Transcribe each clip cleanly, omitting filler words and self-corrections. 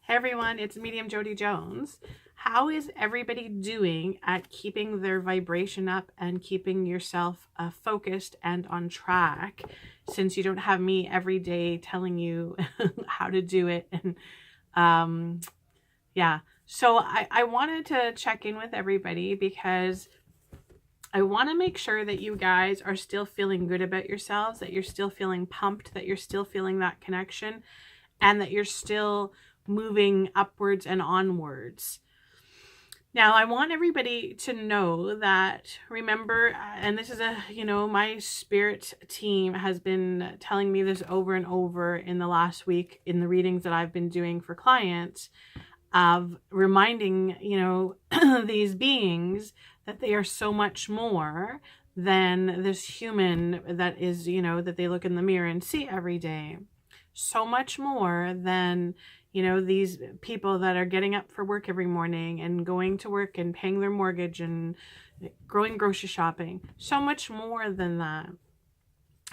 Hey everyone, it's Medium Jody Jones. How is everybody doing at keeping their vibration up and keeping yourself focused and on track, since you don't have me every day telling you how to do it? And yeah, so I wanted to check in with everybody because I want to make sure that you guys are still feeling good about yourselves, that you're still feeling pumped, that you're still feeling that connection, and that you're still moving upwards and onwards. Now, I want everybody to know that, remember, and this is my spirit team has been telling me this over and over in the last week in the readings that I've been doing for clients, of reminding, these beings that they are so much more than this human that is, that they look in the mirror and see every day. So much more than, these people that are getting up for work every morning and going to work and paying their mortgage and going grocery shopping. So much more than that.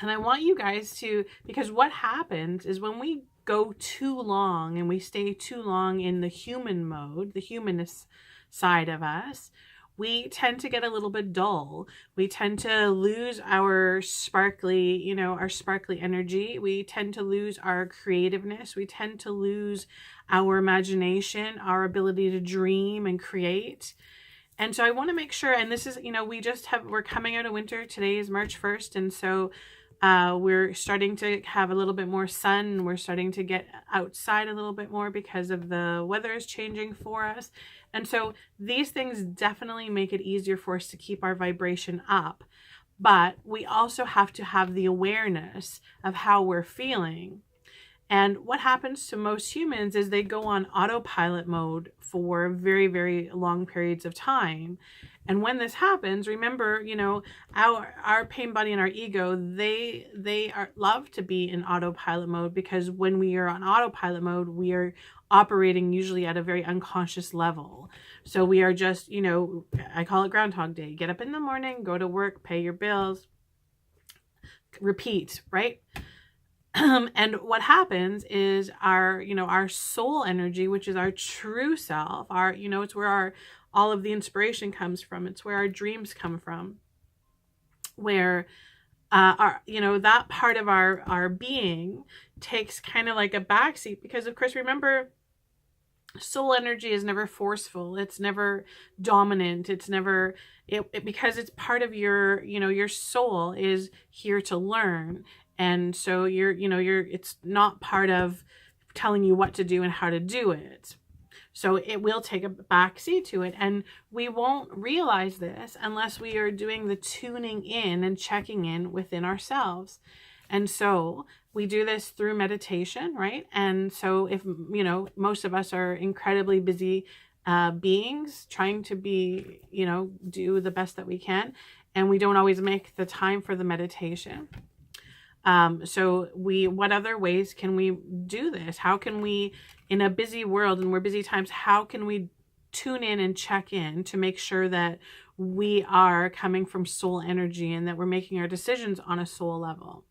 And I want you guys to, because what happens is when we go too long and we stay too long in the human mode, the humanist side of us, we tend to get a little bit dull. We tend to lose our sparkly, our sparkly energy. We tend to lose our creativeness. We tend to lose our imagination, our ability to dream and create. And so I want to make sure, and this is, we're coming out of winter. Today is March 1st. And so we're starting to have a little bit more sun. We're starting to get outside a little bit more because of the weather is changing for us. And so these things definitely make it easier for us to keep our vibration up. But we also have to have the awareness of how we're feeling. And what happens to most humans is they go on autopilot mode for very, very long periods of time. And when this happens, remember, our pain body and our ego, they love to be in autopilot mode, because when we are on autopilot mode, we are operating usually at a very unconscious level. So we are just, I call it Groundhog Day. Get up in the morning, go to work, pay your bills, repeat, right? And what happens is our soul energy, which is our true self, it's where all of the inspiration comes from. It's where our dreams come from, where that part of our being takes kind of like a backseat, because of course, remember, soul energy is never forceful. It's never dominant. It's never because it's part of your soul is here to learn. And so it's not part of telling you what to do and how to do it. So it will take a backseat to it. And we won't realize this unless we are doing the tuning in and checking in within ourselves. And so we do this through meditation, right? And so if, most of us are incredibly busy beings trying to be, do the best that we can. And we don't always make the time for the meditation. So what other ways can we do this? How can we, in a busy world and we're busy times, how can we tune in and check in to make sure that we are coming from soul energy and that we're making our decisions on a soul level?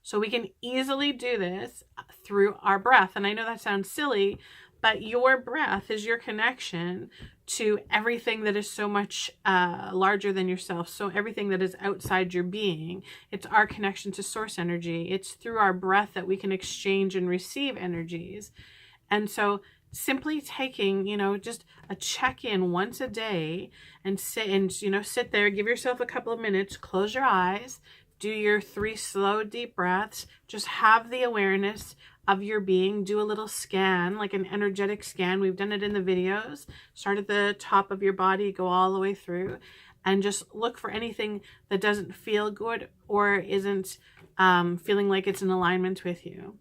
So we can easily do this through our breath. And I know that sounds silly, but your breath is your connection to everything that is so much larger than yourself. So everything that is outside your being, it's our connection to source energy. It's through our breath that we can exchange and receive energies. And so simply taking, just a check-in once a day and sit there, give yourself a couple of minutes, close your eyes, do your 3 slow, deep breaths, just have the awareness of your being, do a little scan, like an energetic scan. We've done it in the videos. Start at the top of your body, go all the way through, and just look for anything that doesn't feel good or isn't feeling like it's in alignment with you.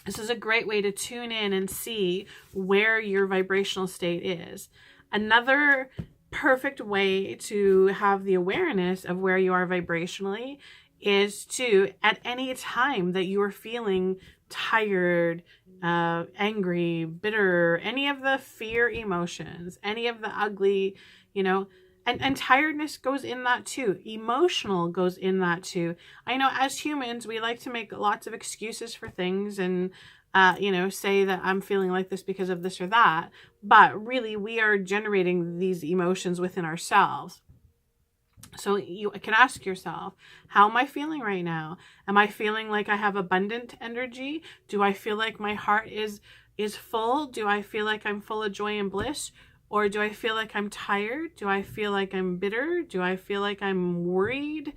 This is a great way to tune in and see where your vibrational state is. Another perfect way to have the awareness of where you are vibrationally is to, at any time that you are feeling tired, angry, bitter, any of the fear emotions, any of the ugly, and tiredness goes in that too. Emotional goes in that too. I know as humans, we like to make lots of excuses for things, and say that I'm feeling like this because of this or that. But really, we are generating these emotions within ourselves. So you can ask yourself, how am I feeling right now? Am I feeling like I have abundant energy? Do I feel like my heart is full? Do I feel like I'm full of joy and bliss? Or do I feel like I'm tired? Do I feel like I'm bitter? Do I feel like I'm worried?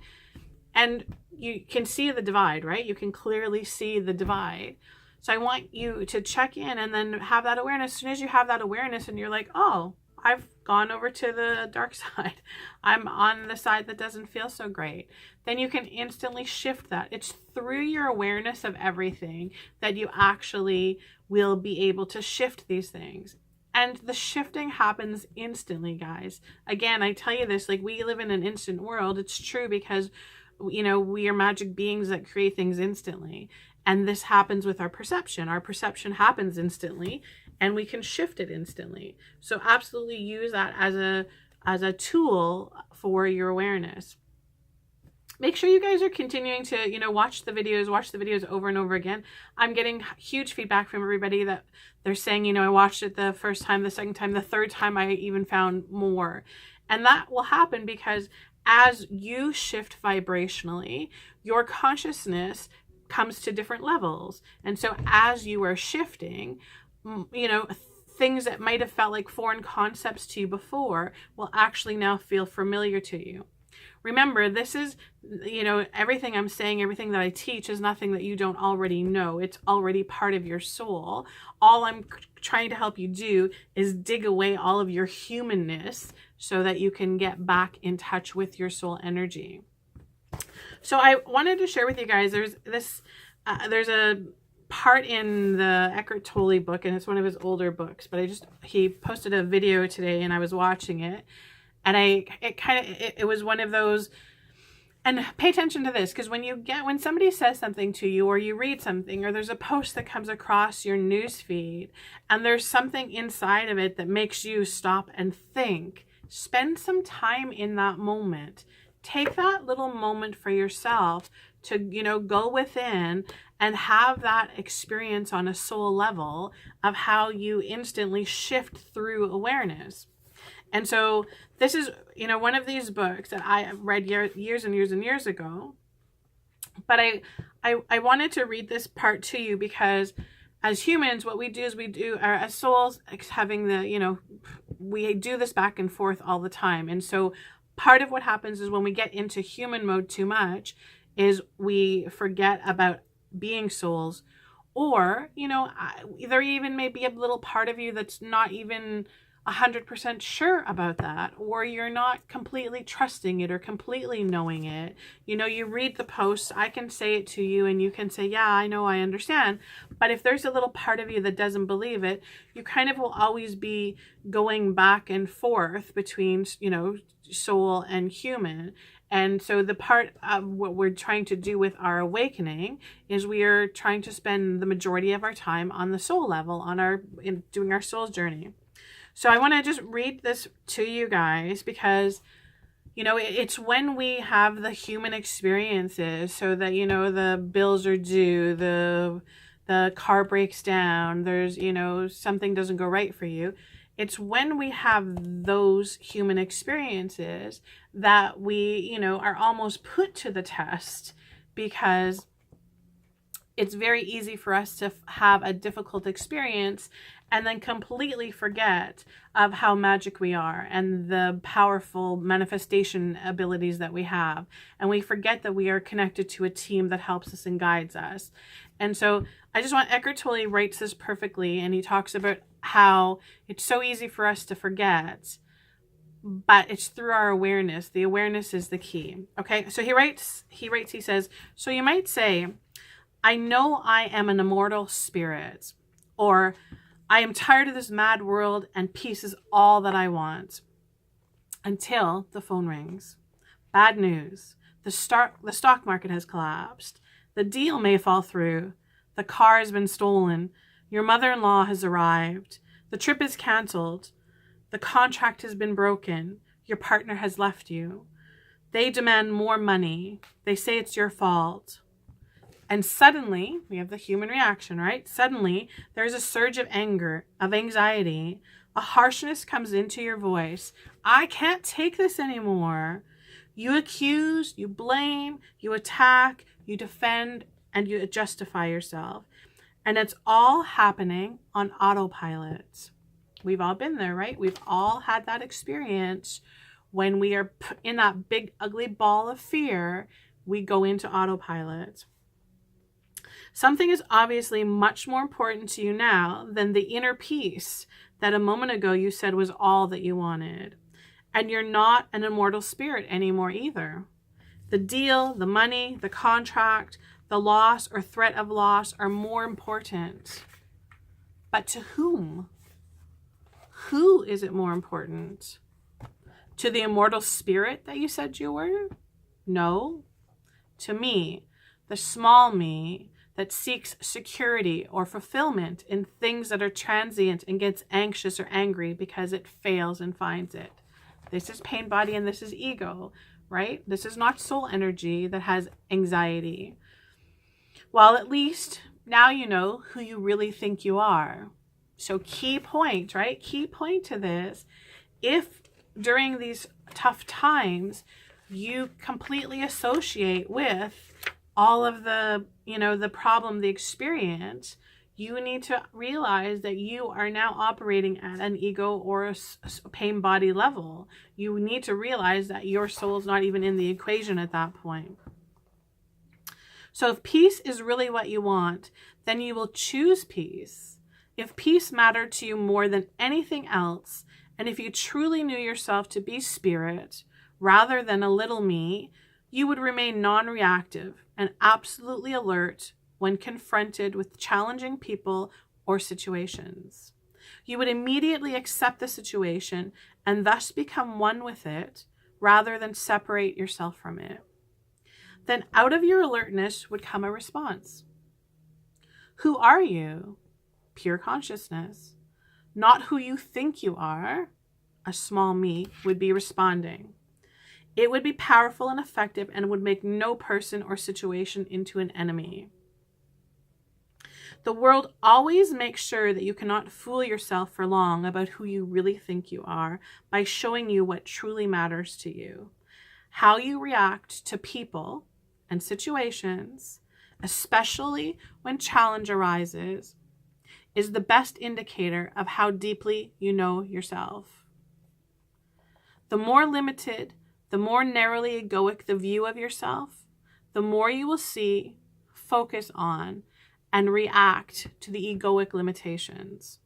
And you can see the divide, right? You can clearly see the divide. So I want you to check in and then have that awareness. As soon as you have that awareness and you're like, oh, I've gone over to the dark side, I'm on the side that doesn't feel so great, then you can instantly shift that. It's through your awareness of everything that you actually will be able to shift these things. And the shifting happens instantly, guys. Again, I tell you this, like, we live in an instant world. It's true because, we are magic beings that create things instantly. And this happens with our perception. Our perception happens instantly, and we can shift it instantly. So absolutely use that as a tool for your awareness. Make sure you guys are continuing to, watch the videos over and over again. I'm getting huge feedback from everybody that they're saying, I watched it the first time, the second time, the third time, I even found more. And that will happen because as you shift vibrationally, your consciousness comes to different levels. And so as you are shifting, things that might have felt like foreign concepts to you before will actually now feel familiar to you. Remember, this is, everything I'm saying, everything that I teach is nothing that you don't already know. It's already part of your soul. All I'm trying to help you do is dig away all of your humanness so that you can get back in touch with your soul energy. So I wanted to share with you guys, there's a part in the Eckhart Tolle book, and it's one of his older books, but he posted a video today and I was watching it. And it was one of those, and pay attention to this, because when somebody says something to you, or you read something, or there's a post that comes across your news feed, and there's something inside of it that makes you stop and think, spend some time in that moment. Take that little moment for yourself to, go within and have that experience on a soul level of how you instantly shift through awareness. And so this is, one of these books that I read years and years and years ago. But I wanted to read this part to you because as humans, what we do is as souls, having we do this back and forth all the time. And so part of what happens is when we get into human mode too much is we forget about being souls, or, there even may be a little part of you that's not even 100% sure about that, or you're not completely trusting it or completely knowing it. You read the post, I can say it to you and you can say, yeah, I know, I understand. But if there's a little part of you that doesn't believe it, you kind of will always be going back and forth between, soul and human. And so the part of what we're trying to do with our awakening is we are trying to spend the majority of our time on the soul level, in doing our soul's journey. So I want to just read this to you guys because, it's when we have the human experiences, so that, the bills are due, the car breaks down, there's, something doesn't go right for you. It's when we have those human experiences that we, are almost put to the test, because it's very easy for us to have a difficult experience and then completely forget of how magic we are and the powerful manifestation abilities that we have. And we forget that we are connected to a team that helps us and guides us. And so Eckhart Tolle writes this perfectly, and he talks about how it's so easy for us to forget, but it's through our awareness. The awareness is the key. Okay, so he says, so you might say, I know I am an immortal spirit, or I am tired of this mad world and peace is all that I want. Until the phone rings. Bad news. The stock market has collapsed. The deal may fall through. The car has been stolen. Your mother-in-law has arrived. The trip is canceled. The contract has been broken. Your partner has left you. They demand more money. They say it's your fault. And suddenly, we have the human reaction, right? Suddenly, there's a surge of anger, of anxiety. A harshness comes into your voice. I can't take this anymore. You accuse, you blame, you attack, you defend, and you justify yourself. And it's all happening on autopilot. We've all been there, right? We've all had that experience. When we are in that big, ugly ball of fear, we go into autopilot. Something is obviously much more important to you now than the inner peace that a moment ago you said was all that you wanted. And you're not an immortal spirit anymore either. The deal, the money, the contract, the loss or threat of loss are more important. But to whom? Who is it more important? To the immortal spirit that you said you were? No. To me, the small me that seeks security or fulfillment in things that are transient and gets anxious or angry because it fails and finds it. This is pain body and this is ego, right? This is not soul energy that has anxiety. Well, at least now you know who you really think you are. So key point, right? Key point to this. If during these tough times you completely associate with all of the, the problem, the experience, you need to realize that you are now operating at an ego or a pain body level. You need to realize that your soul is not even in the equation at that point. So if peace is really what you want, then you will choose peace. If peace mattered to you more than anything else, and if you truly knew yourself to be spirit rather than a little me, you would remain non-reactive and absolutely alert when confronted with challenging people or situations. You would immediately accept the situation and thus become one with it rather than separate yourself from it. Then out of your alertness would come a response. Who are you? Pure consciousness. Not who you think you are. A small me would be responding. It would be powerful and effective and would make no person or situation into an enemy. The world always makes sure that you cannot fool yourself for long about who you really think you are by showing you what truly matters to you. How you react to people and situations, especially when challenge arises, is the best indicator of how deeply you know yourself. The more limited, the more narrowly egoic the view of yourself, the more you will see, focus on, and react to the egoic limitations,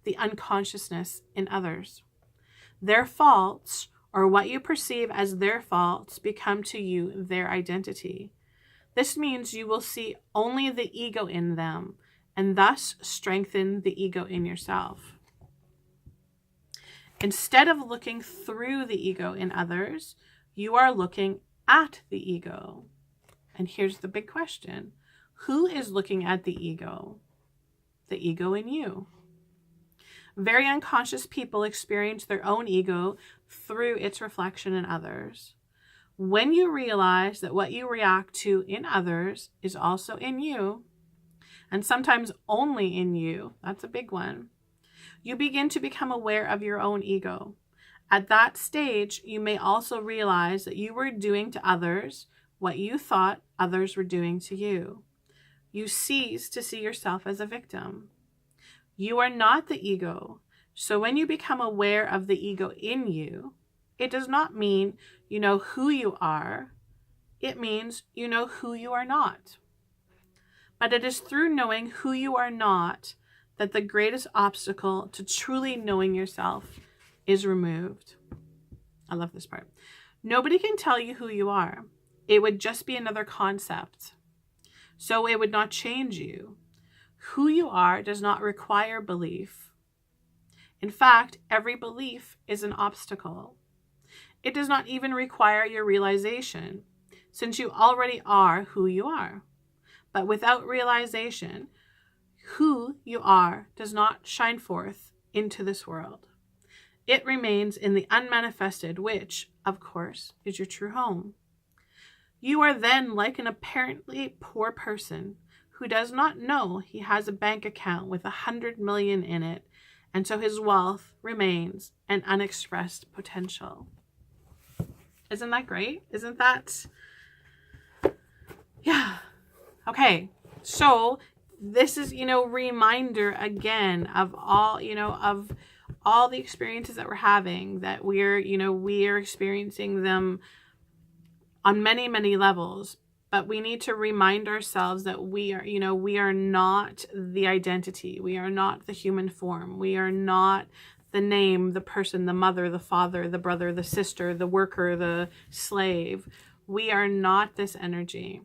the unconsciousness in others. Their faults, or what you perceive as their faults, become to you their identity. This means you will see only the ego in them, and thus strengthen the ego in yourself. Instead of looking through the ego in others, you are looking at the ego. And here's the big question. Who is looking at the ego? The ego in you. Very unconscious people experience their own ego through its reflection in others. When you realize that what you react to in others is also in you, and sometimes only in you, that's a big one, you begin to become aware of your own ego. At that stage, you may also realize that you were doing to others what you thought others were doing to you. You cease to see yourself as a victim. You are not the ego. So when you become aware of the ego in you, it does not mean you know who you are. It means you know who you are not. But it is through knowing who you are not that the greatest obstacle to truly knowing yourself is removed. I love this part. Nobody can tell you who you are. It would just be another concept. So it would not change you. Who you are does not require belief. In fact, every belief is an obstacle. It does not even require your realization, since you already are who you are. But without realization, who you are does not shine forth into this world. It remains in the unmanifested, which, of course, is your true home. You are then like an apparently poor person who does not know he has a bank account with 100 million in it, and so his wealth remains an unexpressed potential. Isn't that great? Isn't that? Yeah. Okay. So this is, reminder again of all, of all the experiences that we're having, that we're experiencing them on many, many levels. But we need to remind ourselves that we are not the identity. We are not the human form. We are not the name, the person, the mother, the father, the brother, the sister, the worker, the slave. We are not this energy.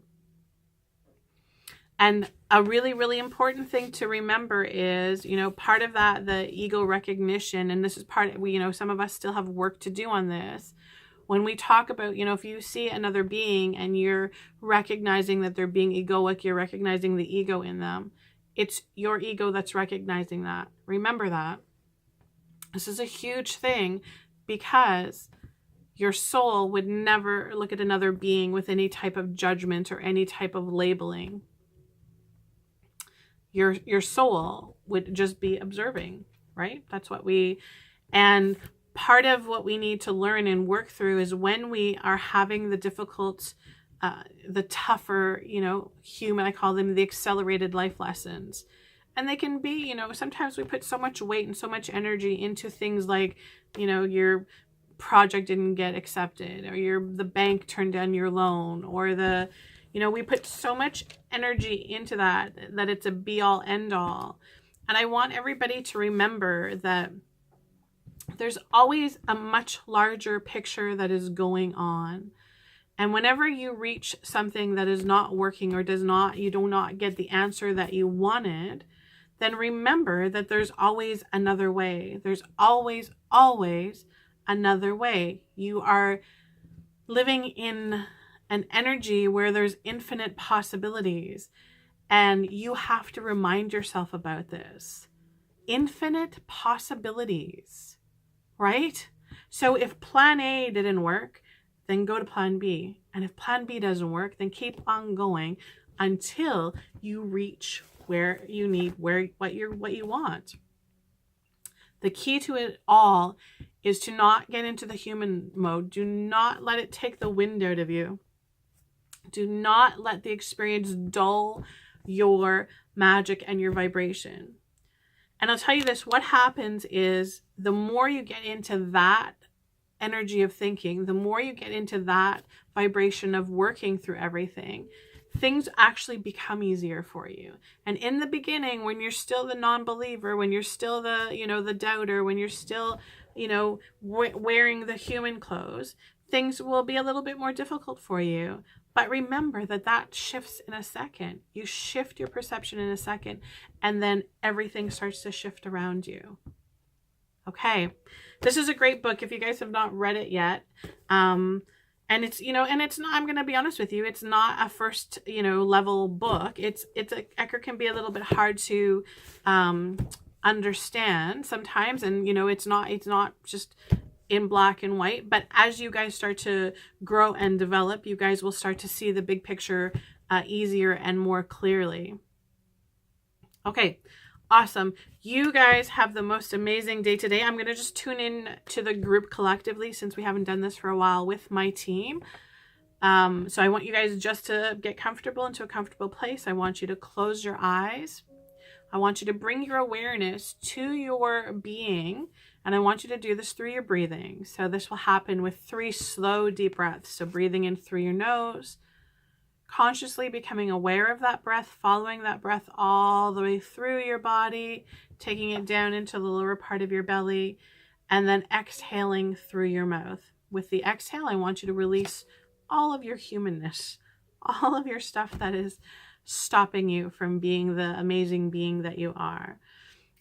And a really, really important thing to remember is, part of that, the ego recognition, and this is part, some of us still have work to do on this. When we talk about, if you see another being and you're recognizing that they're being egoic, you're recognizing the ego in them. It's your ego that's recognizing that. Remember that. This is a huge thing, because your soul would never look at another being with any type of judgment or any type of labeling. Your soul would just be observing, right? That's what and part of what we need to learn and work through is when we are having the difficult, the tougher, human, I call them the accelerated life lessons. And they can be, sometimes we put so much weight and so much energy into things like, your project didn't get accepted, or the bank turned down your loan, or we put so much energy into that it's a be all end all. And I want everybody to remember that there's always a much larger picture that is going on. And whenever you reach something that is not working, or you do not get the answer that you wanted, then remember that there's always another way. There's always, always another way. You are living in an energy where there's infinite possibilities, and you have to remind yourself about this. Infinite possibilities. Right? So if plan A didn't work, then go to plan B. And if plan B doesn't work, then keep on going until you reach where you need, what you want. The key to it all is to not get into the human mode. Do not let it take the wind out of you. Do not let the experience dull your magic and your vibration. And I'll tell you this, what happens is the more you get into that energy of thinking, the more you get into that vibration of working through everything, things actually become easier for you. And in the beginning, when you're still the non-believer, when you're still the, the doubter, when you're still, wearing the human clothes, things will be a little bit more difficult for you. But remember that shifts in a second. You shift your perception in a second, and then everything starts to shift around you. Okay. This is a great book if you guys have not read it yet. And it's, and it's not, I'm going to be honest with you, it's not a first, level book. Eckhart can be a little bit hard to understand sometimes. And, it's not just in black and white, but as you guys start to grow and develop, you guys will start to see the big picture easier and more clearly. Okay, awesome. You guys have the most amazing day today. I'm going to just tune in to the group collectively since we haven't done this for a while with my team. So I want you guys just to get comfortable into a comfortable place. I want you to close your eyes. I want you to bring your awareness to your being. And I want you to do this through your breathing. So this will happen with 3 slow, deep breaths. So breathing in through your nose, consciously becoming aware of that breath, following that breath all the way through your body, taking it down into the lower part of your belly, and then exhaling through your mouth. With the exhale, I want you to release all of your humanness, all of your stuff that is stopping you from being the amazing being that you are.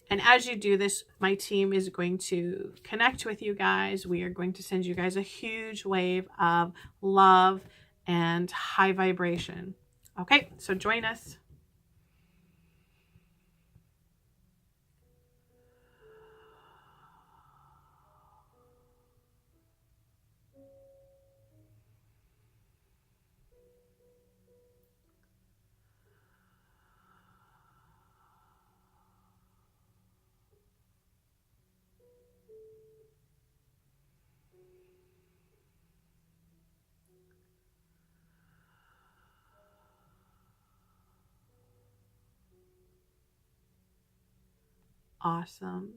And as you do this, my team is going to connect with you guys. We are going to send you guys a huge wave of love and high vibration. Okay, so join us. Awesome.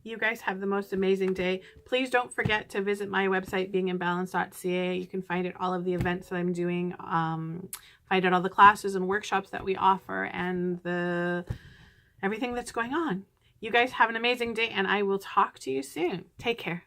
You guys have the most amazing day. Please don't forget to visit my website, beinginbalance.ca. You can find out all of the events that I'm doing, find out all the classes and workshops that we offer, and everything that's going on. You guys have an amazing day, and I will talk to you soon. Take care.